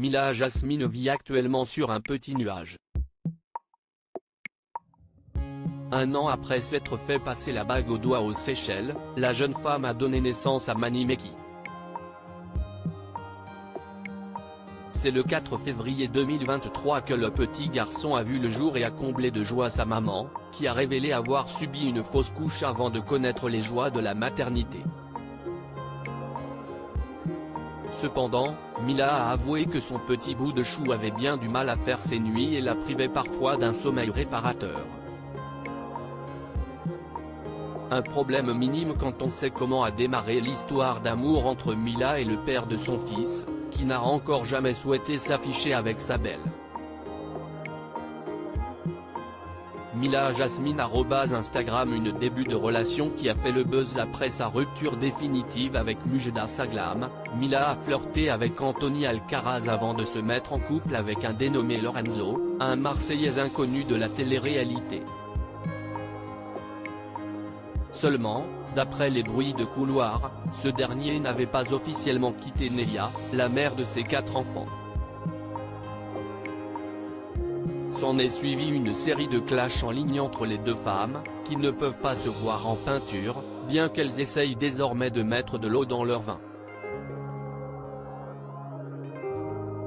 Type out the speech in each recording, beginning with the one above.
Mila Jasmine vit actuellement sur un petit nuage. Un an après s'être fait passer la bague au doigt aux Seychelles, la jeune femme a donné naissance à Mani Meki. C'est le 4 février 2023 que le petit garçon a vu le jour et a comblé de joie sa maman, qui a révélé avoir subi une fausse couche avant de connaître les joies de la maternité. Cependant, Mila a avoué que son petit bout de chou avait bien du mal à faire ses nuits et la privait parfois d'un sommeil réparateur. Un problème minime quand on sait comment a démarré l'histoire d'amour entre Mila et le père de son fils, qui n'a encore jamais souhaité s'afficher avec sa belle. Mila Jasmine @Instagram une début de relation qui a fait le buzz après sa rupture définitive avec Mujda Saglam. Mila a flirté avec Anthony Alcaraz avant de se mettre en couple avec un dénommé Lorenzo, un Marseillais inconnu de la télé-réalité. Seulement, d'après les bruits de couloir, ce dernier n'avait pas officiellement quitté Nelia, la mère de ses 4 enfants. S'en est suivi une série de clashs en ligne entre les deux femmes, qui ne peuvent pas se voir en peinture, bien qu'elles essayent désormais de mettre de l'eau dans leur vin.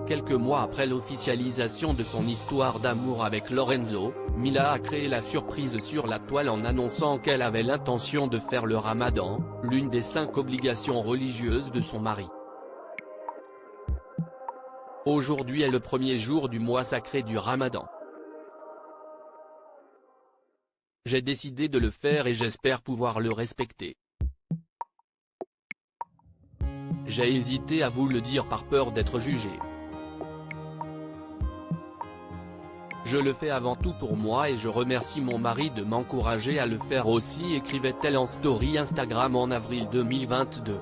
Quelques mois après l'officialisation de son histoire d'amour avec Lorenzo, Mila a créé la surprise sur la toile en annonçant qu'elle avait l'intention de faire le ramadan, l'une des 5 obligations religieuses de son mari. Aujourd'hui est le premier jour du mois sacré du ramadan. J'ai décidé de le faire et j'espère pouvoir le respecter. J'ai hésité à vous le dire par peur d'être jugé. Je le fais avant tout pour moi et je remercie mon mari de m'encourager à le faire aussi, écrivait-elle en story Instagram en avril 2022.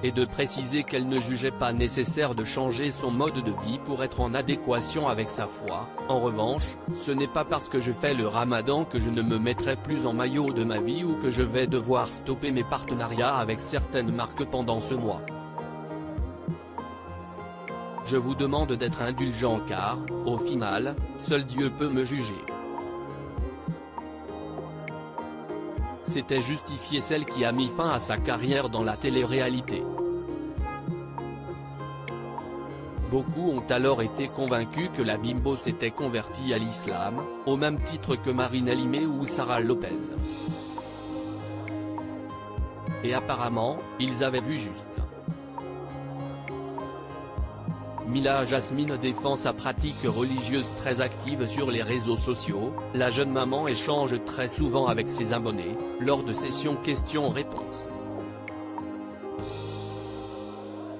Et de préciser qu'elle ne jugeait pas nécessaire de changer son mode de vie pour être en adéquation avec sa foi. En revanche, ce n'est pas parce que je fais le ramadan que je ne me mettrai plus en maillot de ma vie ou que je vais devoir stopper mes partenariats avec certaines marques pendant ce mois. Je vous demande d'être indulgent car, au final, seul Dieu peut me juger. C'était justifier celle qui a mis fin à sa carrière dans la télé-réalité. Beaucoup ont alors été convaincus que la bimbo s'était convertie à l'islam, au même titre que Marine Alimé ou Sarah Lopez. Et apparemment, ils avaient vu juste. Mila Jasmine défend sa pratique religieuse très active sur les réseaux sociaux. La jeune maman échange très souvent avec ses abonnés, lors de sessions questions-réponses.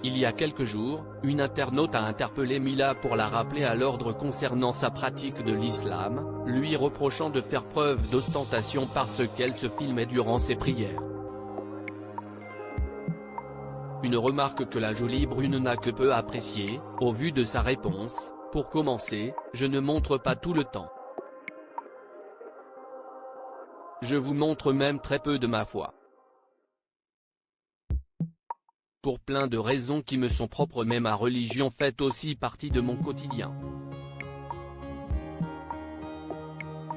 Il y a quelques jours, une internaute a interpellé Mila pour la rappeler à l'ordre concernant sa pratique de l'islam, lui reprochant de faire preuve d'ostentation parce qu'elle se filmait durant ses prières. Une remarque que la jolie brune n'a que peu appréciée. Au vu de sa réponse, pour commencer, je ne montre pas tout le temps. Je vous montre même très peu de ma foi. Pour plein de raisons qui me sont propres, mais ma religion fait aussi partie de mon quotidien.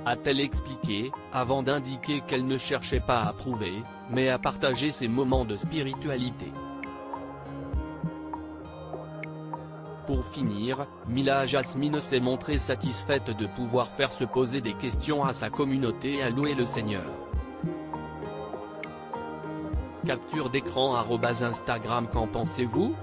A-t-elle expliqué, avant d'indiquer qu'elle ne cherchait pas à prouver, mais à partager ses moments de spiritualité. Pour finir, Mila Jasmine s'est montrée satisfaite de pouvoir faire se poser des questions à sa communauté et à louer le Seigneur. Capture d'écran @Instagram. Qu'en pensez-vous ?